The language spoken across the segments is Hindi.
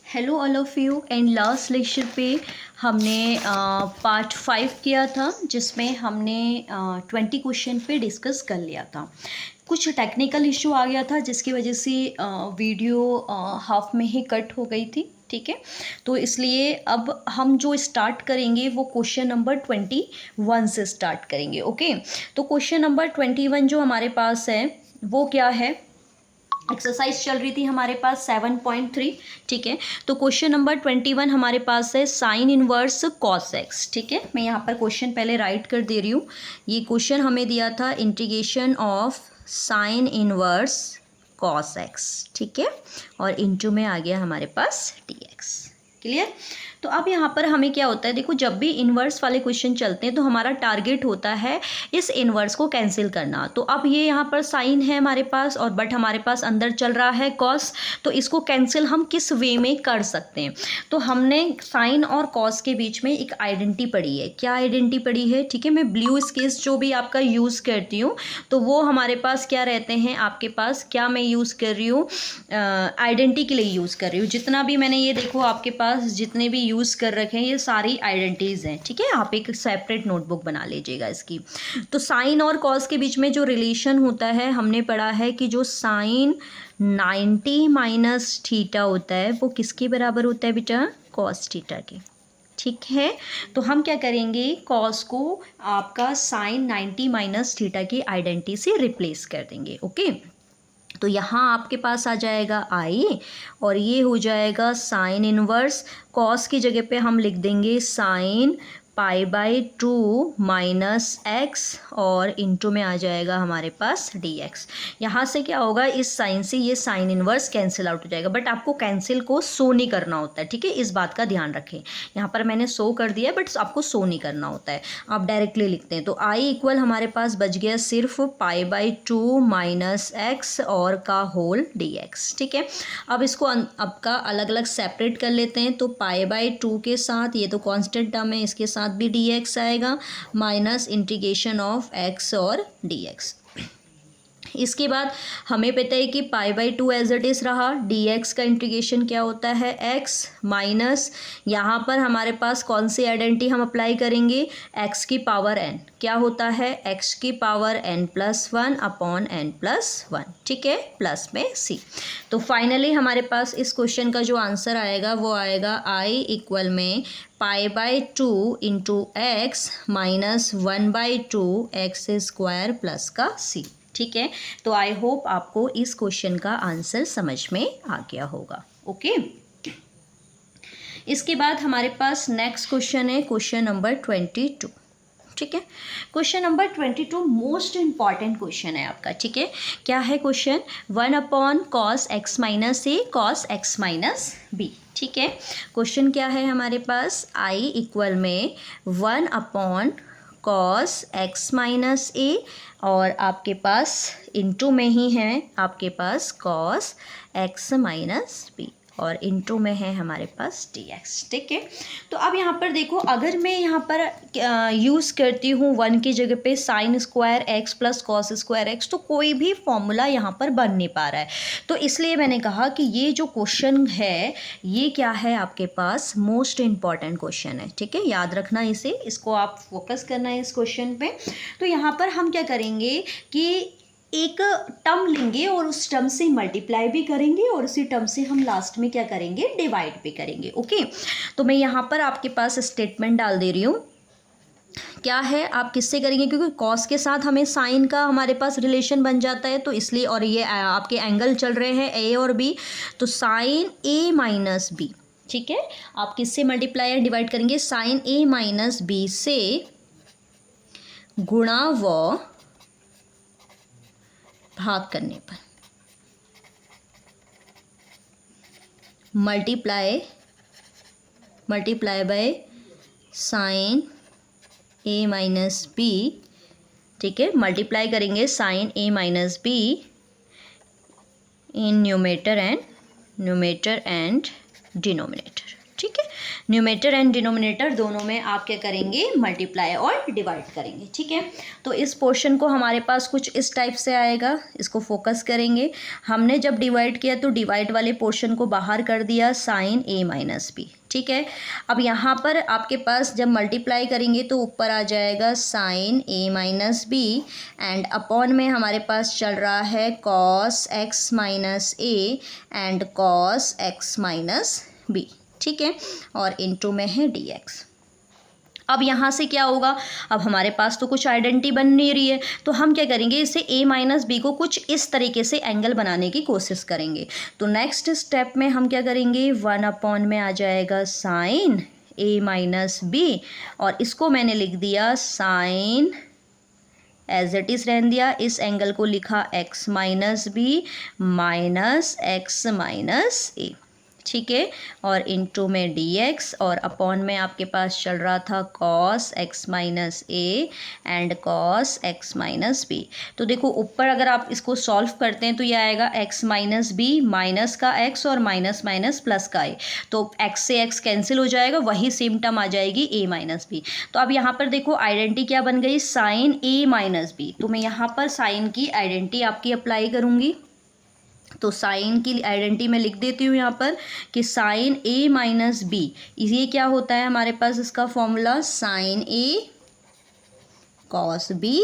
Hello all of you. And last lecture पे हमने पार्ट 5 किया था, जिसमें हमने 20 क्वेश्चन पे डिस्कस कर लिया था। कुछ टेक्निकल इशू आ गया था, जिसकी वजह से वीडियो हाफ में ही कट हो गई थी। ठीक है, तो इसलिए अब हम जो स्टार्ट करेंगे वो क्वेश्चन नंबर 21 से स्टार्ट करेंगे। ओके, तो क्वेश्चन नंबर 21 जो हमारे पास है वो क्या है। एक्सरसाइज चल रही थी हमारे पास 7.3। ठीक है, तो क्वेश्चन नंबर 21 हमारे पास है साइन इनवर्स कॉस एक्स। ठीक है, मैं यहाँ पर क्वेश्चन पहले राइट कर दे रही हूँ। ये क्वेश्चन हमें दिया था integration of sine inverse cos x. ठीक है, और इनटू में आ गया हमारे पास डी एक्स। क्लियर। तो अब यहाँ पर हमें क्या होता है, देखो जब भी इन्वर्स वाले क्वेश्चन चलते हैं तो हमारा टारगेट होता है इस इन्वर्स को कैंसिल करना। तो अब ये यहाँ पर साइन है हमारे पास, और बट हमारे पास अंदर चल रहा है कॉस, तो इसको कैंसिल हम किस वे में कर सकते हैं। तो हमने साइन और कॉस के बीच में एक आइडेंटिटी पढ़ी है। क्या आइडेंटिटी पढ़ी है? ठीक है, मैं ब्लू स्केच जो भी आपका यूज़ करती हूँ, तो वो हमारे पास क्या रहते हैं, आपके पास क्या मैं यूज़ कर रही हूँ, आइडेंटिटी के लिए यूज़ कर रही हूँ। जितना भी मैंने ये देखो आपके पास जितने भी यूज़ कर रखे हैं ये सारी आइडेंटिटीज़ हैं। ठीक है, आप एक सेपरेट नोटबुक बना लीजिएगा इसकी। तो साइन और कॉस के बीच में जो रिलेशन होता है, हमने पढ़ा है कि जो साइन 90 माइनस थीटा होता है वो किसके बराबर होता है बेटा? कॉस थीटा के। ठीक है, तो हम क्या करेंगे, कॉस को आपका साइन 90 माइनस थीटा की आइडेंटिटी से रिप्लेस कर देंगे। ओके, तो यहाँ आपके पास आ जाएगा आई, और ये हो जाएगा साइन इनवर्स। कॉस की जगह पे हम लिख देंगे साइन π/2 माइनस एक्स, और इनटू में आ जाएगा हमारे पास डी एक्स। यहाँ से क्या होगा, इस साइन से ये साइन इनवर्स कैंसिल आउट हो जाएगा, बट आपको कैंसिल को शो नहीं करना होता है। ठीक है, इस बात का ध्यान रखें। यहाँ पर मैंने शो कर दिया है, बट आपको शो नहीं करना होता है, आप डायरेक्टली लिखते हैं। तो आई इक्वल हमारे पास बच गया सिर्फ π/2 माइनस एक्स और का होल डी एक्स। ठीक है, अब इसको अब का अलग अलग सेपरेट कर लेते हैं। तो π/2 के साथ ये तो कांस्टेंट टर्म है, इसके साथ भी डी एक्स आएगा, माइनस इंटीग्रेशन ऑफ एक्स और डी एक्स। इसके बाद हमें पता है कि π/2 एज इट इज़ रहा। dx का इंटीग्रेशन क्या होता है, x माइनस, यहाँ पर हमारे पास कौन सी आइडेंटिटी हम अप्लाई करेंगे, x की पावर n। क्या होता है, x की पावर n+1 अपॉन n+1। ठीक है, प्लस में c। तो फाइनली हमारे पास इस क्वेश्चन का जो आंसर आएगा वो आएगा i इक्वल में π/2 into x minus 1/2 x square plus का c। ठीक है, तो आई होप आपको इस क्वेश्चन का आंसर समझ में आ गया होगा। ओके, इसके बाद हमारे पास नेक्स्ट क्वेश्चन है क्वेश्चन नंबर 22। ठीक है, question number 22 most important question है आपका। ठीक है, क्या है क्वेश्चन, 1 cos x माइनस ए cos x माइनस बी। ठीक है, क्वेश्चन क्या है हमारे पास, i इक्वल में 1 cos x माइनस ए, और आपके पास इनटू में ही है आपके पास cos x माइनस बी, और इनटू में है हमारे पास dx। ठीक है, तो अब यहाँ पर देखो, अगर मैं यहाँ पर यूज़ करती हूँ 1 की जगह पे sign square x plus cos square x, तो कोई भी फॉर्मूला यहाँ पर बन नहीं पा रहा है। तो इसलिए मैंने कहा कि ये जो क्वेश्चन है ये क्या है, आपके पास मोस्ट इम्पॉर्टेंट क्वेश्चन है। ठीक है, याद रखना इसे, इसको आप फोकस करना है इस क्वेश्चन पे। तो यहाँ पर हम क्या करेंगे कि एक टर्म लेंगे और उस टर्म से मल्टीप्लाई भी करेंगे, और उसी टर्म से हम लास्ट में क्या करेंगे, डिवाइड भी करेंगे। ओके, तो मैं यहाँ पर आपके पास स्टेटमेंट डाल दे रही हूँ। क्या है, आप किससे करेंगे, क्योंकि कॉस के साथ हमें साइन का हमारे पास रिलेशन बन जाता है, तो इसलिए, और ये आपके एंगल चल रहे हैं ए और बी, तो साइन ए माइनस बी। ठीक है, आप किससे मल्टीप्लाई या डिवाइड करेंगे, साइन ए माइनस बी से गुणा व भाग करने पर, multiply by sine A minus B. ठीक है, मल्टीप्लाई करेंगे sine A minus B in numerator and denominator. ठीक है, न्यूमरेटर एंड डिनोमिनेटर दोनों में आप क्या करेंगे, मल्टीप्लाई और डिवाइड करेंगे। ठीक है, तो इस पोर्शन को हमारे पास कुछ इस टाइप से आएगा, इसको फोकस करेंगे। हमने जब डिवाइड किया तो डिवाइड वाले पोर्शन को बाहर कर दिया साइन ए माइनस बी। ठीक है, अब यहाँ पर आपके पास जब मल्टीप्लाई करेंगे तो ऊपर आ जाएगा sine A minus B and upon में हमारे पास चल रहा है cos x minus A and cos x minus B. ठीक है, और इनटू में है डी एक्स। अब यहाँ से क्या होगा, अब हमारे पास तो कुछ आइडेंटिटी बन नहीं रही है, तो हम क्या करेंगे, इसे a माइनस बी को कुछ इस तरीके से एंगल बनाने की कोशिश करेंगे। तो नेक्स्ट स्टेप में हम क्या करेंगे, 1 में आ जाएगा साइन a माइनस बी और इसको मैंने लिख दिया साइन एज इट इज़ रहने दिया, इस एंगल को लिखा x minus b minus x minus a. ठीक है, और इनटू में dx और अपॉन में आपके पास चल रहा था cos x minus A and cos x minus B. तो देखो ऊपर अगर आप इसको सॉल्व करते हैं तो ये आएगा x माइनस बी माइनस का x और माइनस माइनस प्लस का a, तो x से x कैंसिल हो जाएगा, वही सेम टर्म आ जाएगी a माइनस बी। तो अब यहाँ पर देखो आइडेंटिटी क्या बन गई, साइन a माइनस बी। तो मैं यहाँ पर साइन की आइडेंटिटी आपकी अप्लाई करूँगी। तो साइन की आइडेंटिटी में लिख देती हूँ यहाँ पर कि साइन ए माइनस बी, ये क्या होता है हमारे पास, इसका formula sine A cos B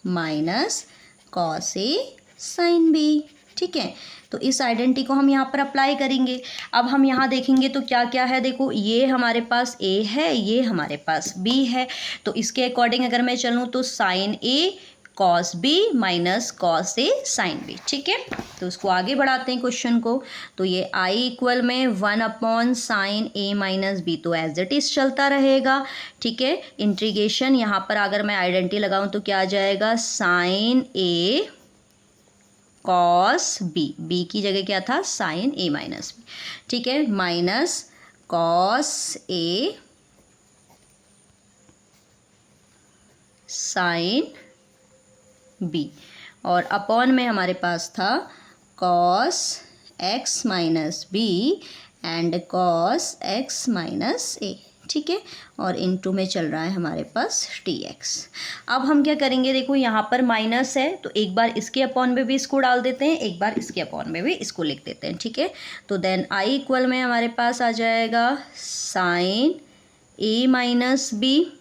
minus cos a sine B. ठीक है, तो इस आइडेंटिटी को हम यहाँ पर अप्लाई करेंगे। अब हम यहाँ देखेंगे तो क्या क्या है, देखो ये हमारे पास a है, ये हमारे पास b है, तो इसके अकॉर्डिंग अगर मैं चलूँ तो sign A cos B minus cos a sine B. ठीक है, तो उसको आगे बढ़ाते हैं क्वेश्चन को। तो ये i इक्वल में 1 साइन ए माइनस बी, तो एज इट इज़ चलता रहेगा। ठीक है, इंटीग्रेशन यहाँ पर अगर मैं आइडेंटिटी लगाऊं तो क्या आ जाएगा, साइन ए कॉस बी, बी की जगह क्या था साइन ए माइनस बी। ठीक है, minus cos a sine b और अपॉन में हमारे पास था cos x minus B and cos x minus a. ठीक है, और इनटू में चल रहा है हमारे पास टी एक्स। अब हम क्या करेंगे, देखो यहाँ पर माइनस है तो एक बार इसके अपॉन में भी इसको डाल देते हैं, एक बार इसके अपॉन में भी इसको लिख देते हैं। ठीक है, तो देन आई इक्वल में हमारे पास आ जाएगा साइन ए माइनस बी,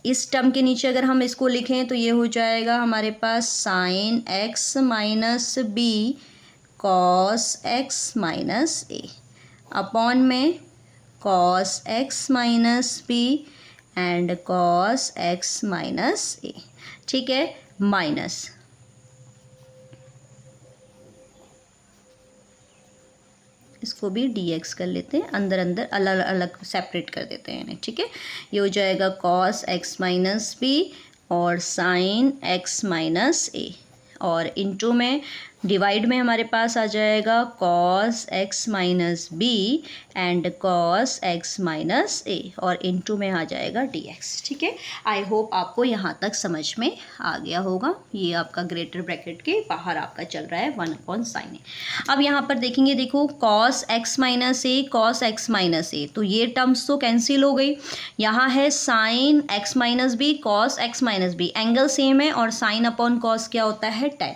इस टर्म के नीचे अगर हम इसको लिखें तो ये हो जाएगा हमारे पास sine x minus B cos x minus a upon में cos x minus B and cos x minus a. ठीक है, माइनस इसको भी dx कर लेते हैं, अंदर अंदर अलग अलग सेपरेट कर देते हैं इन्हें। ठीक है, ये हो जाएगा cos x माइनस बी और sin x माइनस ए और इनटू में डिवाइड में हमारे पास आ जाएगा cos x minus B and cos x minus a और इनटू में आ जाएगा dx। ठीक है, आई होप आपको यहाँ तक समझ में आ गया होगा। ये आपका ग्रेटर ब्रैकेट के बाहर आपका चल रहा है 1/sin ए। अब यहाँ पर देखेंगे, देखो cos x माइनस ए cos x माइनस ए, तो ये टर्म्स तो कैंसिल हो गई। यहाँ है sin x minus B cos x minus B, angle same है और sin अपॉन cos क्या होता है, tan।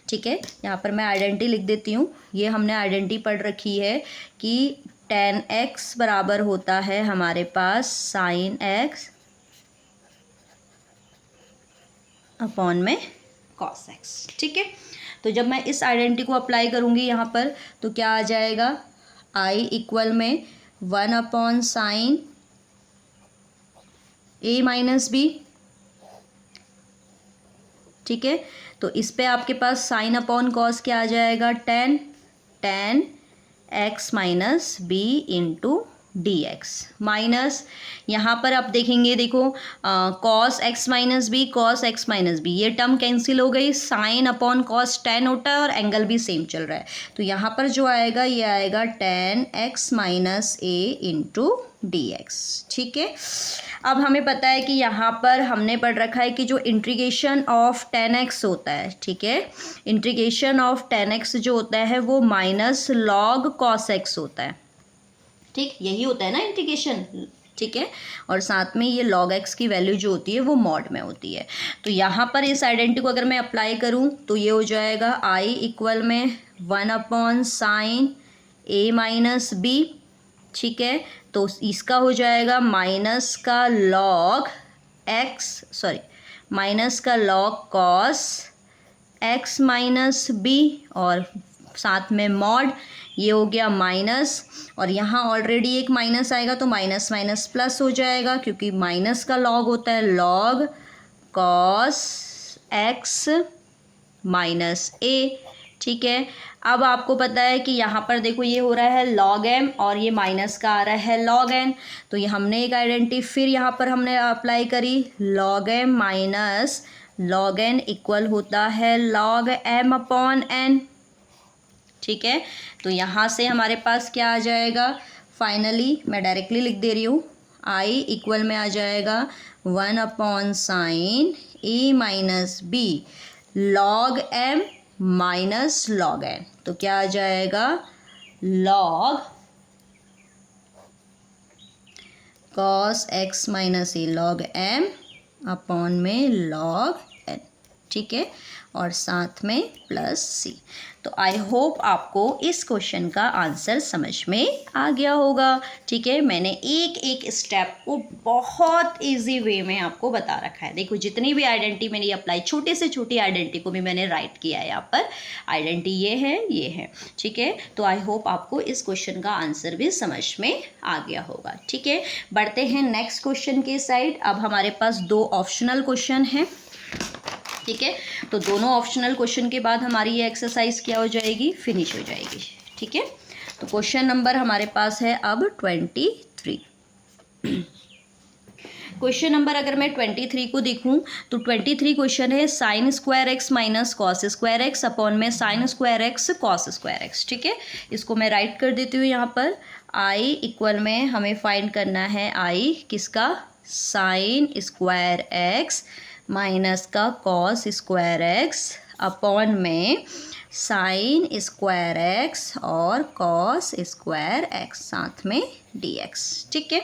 ठीक है, यहाँ पर मैं आइडेंटिटी लिख देती हूँ। ये हमने आइडेंटिटी पढ़ रखी है कि tan x बराबर होता है हमारे पास sin x अपॉन में cos x। ठीक है, तो जब मैं इस आइडेंटिटी को अप्लाई करूँगी यहाँ पर तो क्या आ जाएगा, i इक्वल में 1/sin a माइनस बी। ठीक है, तो इस पे आपके पास साइन अपॉन कॉस क्या आ जाएगा, tan x minus B into D X minus यहाँ पर आप देखेंगे, देखो cos x minus B cos x minus B, ये टर्म कैंसिल हो गई, साइन अपॉन कॉस tan होता है और एंगल भी सेम चल रहा है, तो यहाँ पर जो आएगा ये आएगा tan x माइनस ए इंटू डी एक्स। ठीक है, अब हमें पता है कि यहाँ पर हमने पढ़ रखा है कि जो इंटीग्रेशन ऑफ tan x होता है, ठीक है, इंटीग्रेशन ऑफ tan x जो होता है वो माइनस log cos x होता है। ठीक, यही होता है ना इंटीग्रेशन, ठीक है। और साथ में ये log x की वैल्यू जो होती है वो मॉड में होती है। तो यहाँ पर इस आइडेंटिटी को अगर मैं अप्लाई करूँ तो ये हो जाएगा i इक्वल में 1/sin a माइनस b, ठीक है। तो इसका हो जाएगा माइनस का log x, सॉरी माइनस का log cos x minus b, और साथ में मॉड, ये हो गया माइनस, और यहाँ ऑलरेडी एक माइनस आएगा तो माइनस माइनस प्लस हो जाएगा, क्योंकि माइनस का लॉग होता है log cos x minus a, ठीक है। अब आपको पता है कि यहाँ पर देखो ये हो रहा है log m और ये माइनस का आ रहा है log n, तो ये हमने एक आइडेंटिटी फिर यहाँ पर हमने अप्लाई करी, log m minus log n equal होता है log m अपॉन n, ठीक है। तो यहाँ से हमारे पास क्या आ जाएगा, फाइनली मैं डायरेक्टली लिख दे रही हूँ, i इक्वल में आ जाएगा 1/sin a minus b log m minus log n, तो क्या आ जाएगा log cos x minus a log m upon में log n, ठीक है, और साथ में प्लस c। तो आई होप आपको इस क्वेश्चन का आंसर समझ में आ गया होगा, ठीक है। मैंने एक एक स्टेप को बहुत इजी वे में आपको बता रखा है। देखो जितनी भी आइडेंटिटी मैंने अप्लाई, छोटे से छोटी आइडेंटिटी को भी मैंने राइट किया है यहाँ पर, आइडेंटिटी ये है, ठीक है। तो आई होप आपको इस क्वेश्चन का आंसर भी समझ में आ गया होगा, ठीक है। बढ़ते हैं नेक्स्ट क्वेश्चन के साइड। अब हमारे पास 2 ऑप्शनल क्वेश्चन हैं, ठीक है। तो दोनों ऑप्शनल क्वेश्चन के बाद हमारी ये एक्सरसाइज क्या हो जाएगी, फिनिश हो जाएगी, ठीक है। तो क्वेश्चन नंबर हमारे पास है अब 23। क्वेश्चन नंबर अगर मैं 23 को देखूं तो 23 क्वेश्चन है sine square x minus cos square x upon में sine square x cos square x, ठीक है। इसको मैं राइट कर देती हूँ यहाँ पर, आई इक्वल में हमें फाइंड करना है आई किसका, साइन स्क्वायर एक्स माइनस का कॉस स्क्वायर एक्स अपॉन में साइन स्क्वायर एक्स और कॉस स्क्वायर एक्स साथ में dx, ठीक है।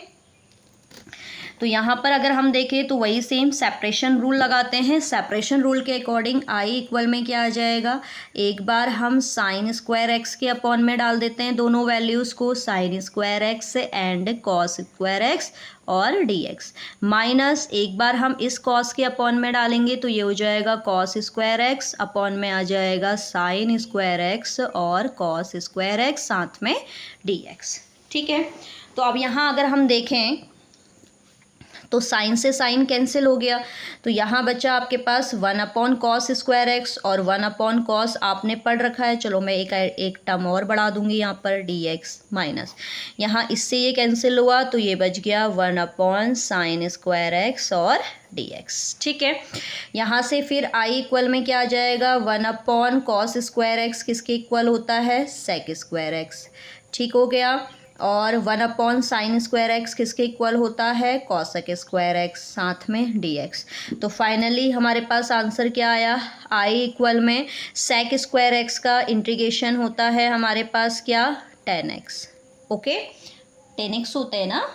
तो यहाँ पर अगर हम देखें तो वही सेम सेपरेशन रूल लगाते हैं। सेपरेशन रूल के अकॉर्डिंग आई इक्वल में क्या आ जाएगा, एक बार हम साइन स्क्वायर एक्स के अपॉन में डाल देते हैं दोनों वैल्यूज़ को, sign square x and cos square x और dx, माइनस एक बार हम इस कॉस के अपॉन में डालेंगे तो ये हो जाएगा कॉस स्क्वायर एक्स अपॉन में आ जाएगा साइन स्क्वायर एक्स और कॉस स्क्वायर एक्स साथ में dx, ठीक है। तो अब यहाँ अगर हम देखें तो साइन से साइन कैंसिल हो गया, तो यहाँ बचा आपके पास 1/cos स्क्वायर एक्स और 1/cos आपने पढ़ रखा है, चलो मैं एक टर्म और बढ़ा दूंगी यहाँ पर dx माइनस, यहाँ इससे ये कैंसिल हुआ तो ये बच गया 1/sin स्क्वायर एक्स और dx, ठीक है। यहाँ से फिर i इक्वल में क्या आ जाएगा, 1/cos स्क्वायर एक्स किसके इक्वल होता है, सेक स्क्वायर एक्स, ठीक हो गया, और 1/sin स्क्वायर एक्स किसके इक्वल होता है, कॉसेक स्क्वायर एक्स साथ में dx। तो फाइनली हमारे पास आंसर क्या आया, i इक्वल में सेक स्क्वायर एक्स का इंटीग्रेशन होता है हमारे पास क्या, tan x, okay, tan x होता है ना,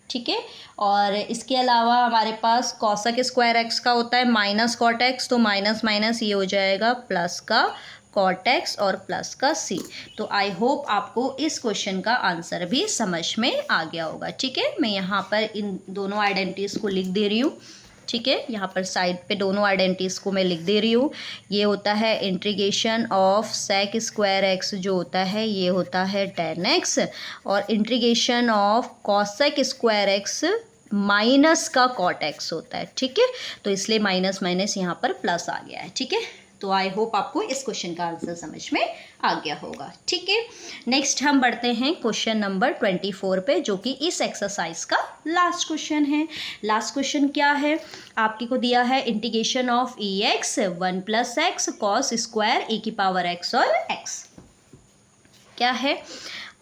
ठीक है। और इसके अलावा हमारे पास कॉसेक स्क्वायर एक्स का होता है माइनस कॉट एक्स, तो माइनस माइनस ये हो जाएगा प्लस का कॉट एक्स और प्लस का c। तो आई होप आपको इस क्वेश्चन का आंसर भी समझ में आ गया होगा, ठीक है। मैं यहाँ पर इन दोनों आइडेंटिटीज़ को लिख दे रही हूँ, ठीक है। यहाँ पर साइड पे दोनों आइडेंटिटीज़ को मैं लिख दे रही हूँ। ये होता है integration of sec square X जो होता है ये होता है tan x, और integration of cosec square x minus का कॉट एक्स होता है, ठीक है। तो इसलिए माइनस माइनस यहाँ पर प्लस आ गया है, ठीक है। तो आई होप आपको इस क्वेश्चन का आंसर समझ में आ गया होगा, ठीक है। नेक्स्ट हम बढ़ते हैं क्वेश्चन नंबर 24 पे, जो कि इस एक्सरसाइज का लास्ट क्वेश्चन है। लास्ट क्वेश्चन क्या है, आपके को दिया है integration of E x 1 + x cos square e की पावर x और x, क्या है,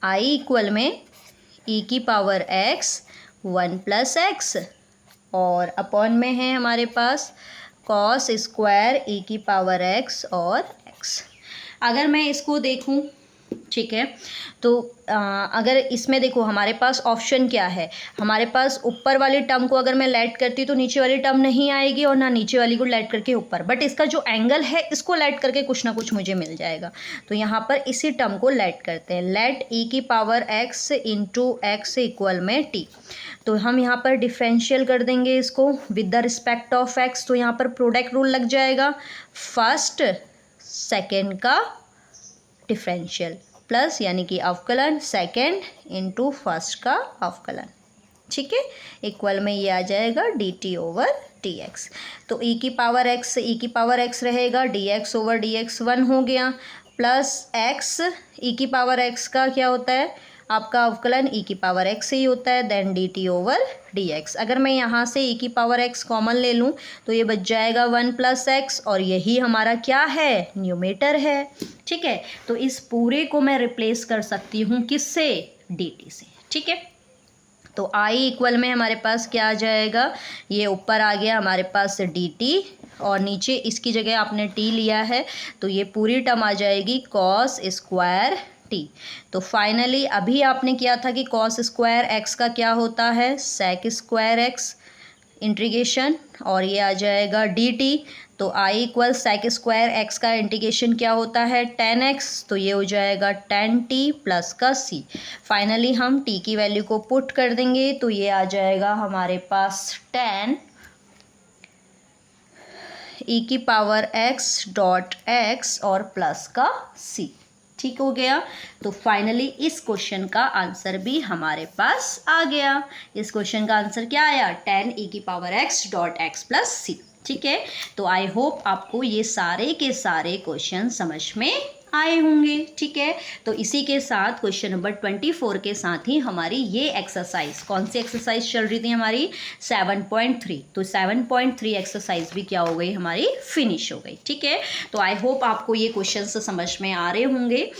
i इक्वल में e की पावर x 1 + x और अपॉन में है हमारे पास कॉस स्क्वायर e की पावर x और x। अगर मैं इसको देखूं ठीक है। तो अगर इसमें देखो हमारे पास ऑप्शन क्या है, हमारे पास ऊपर वाली टर्म को अगर मैं लेट करती हूँ तो नीचे वाली टर्म नहीं आएगी, और ना नीचे वाली को लेट करके ऊपर, बट इसका जो एंगल है इसको लेट करके कुछ ना कुछ मुझे मिल जाएगा। तो यहाँ पर इसी टर्म को लेट करते हैं, लेट ई की power x into x equal में टी। तो हम यहाँ पर डिफरेंशियल कर देंगे इसको with the respect of x. तो यहाँ पर प्रोडक्ट रूल लग जाएगा, फर्स्ट सेकेंड का डिफरेंशियल प्लस यानी कि अवकलन सेकेंड इंटू फर्स्ट का अवकलन, ठीक है, इक्वल में ये आ जाएगा D T over D x. तो ई की पावर एक्स से ई की पावर एक्स रहेगा, D x over D x 1 हो गया, प्लस एक्स ई की पावर एक्स का क्या होता है आपका अवकलन ई की पावर एक्स से ही होता है, then D T over D X. अगर मैं यहाँ से ई की पावर एक्स कॉमन ले लूँ तो ये बच जाएगा 1 प्लस एक्स, और यही हमारा क्या है, न्यूमेटर है, ठीक है। तो इस पूरे को मैं रिप्लेस कर सकती हूँ किससे, डी टी से, ठीक है। तो आई इक्वल में हमारे पास क्या आ जाएगा, ये ऊपर आ गया हमारे पास डी टी, और नीचे इसकी जगह आपने टी लिया है तो ये पूरी टर्म आ जाएगी कॉस स्क्वायर टी। तो फाइनली अभी आपने किया था कि कॉस स्क्वायर एक्स का क्या होता है, सेक स्क्वायर एक्स इंटीग्रेशन, और ये आ जाएगा डी टी। तो I equal sec square x का इंटीग्रेशन क्या होता है, 10x, तो ये हो जाएगा 10t प्लस का c। फाइनली हम t की वैल्यू को पुट कर देंगे तो ये आ जाएगा हमारे पास 10 e की पावर x डॉट x और प्लस का c, ठीक हो गया। तो फाइनली इस क्वेश्चन का आंसर भी हमारे पास आ गया। इस क्वेश्चन का आंसर क्या आया, 10 e की power x dot x plus c, ठीक है। तो आई होप आपको ये सारे के सारे क्वेश्चन समझ में आए होंगे, ठीक है। तो इसी के साथ क्वेश्चन नंबर 24 के साथ ही हमारी ये एक्सरसाइज, कौन सी एक्सरसाइज चल रही थी हमारी, 7.3। तो 7.3 एक्सरसाइज भी क्या हो गई हमारी, फिनिश हो गई, ठीक है। तो आई होप आपको ये क्वेश्चन समझ में आ रहे होंगे।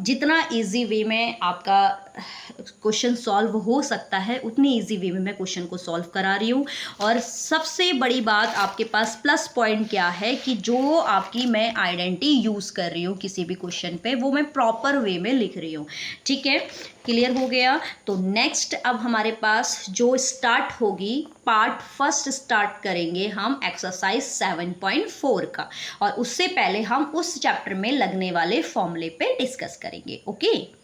जितना इजी वे में आपका क्वेश्चन सॉल्व हो सकता है उतनी इजी वे में मैं क्वेश्चन को सॉल्व करा रही हूँ। और सबसे बड़ी बात आपके पास प्लस पॉइंट क्या है कि जो आपकी मैं आइडेंटिटी यूज़ कर रही हूँ किसी भी क्वेश्चन पे वो मैं प्रॉपर वे में लिख रही हूँ, ठीक है। क्लियर हो गया। तो नेक्स्ट अब हमारे पास जो स्टार्ट होगी, पार्ट फर्स्ट स्टार्ट करेंगे हम एक्सरसाइज 7.4 का, और उससे पहले हम उस चैप्टर में लगने वाले फॉर्मूले पे डिस्कस करेंगे, ओके।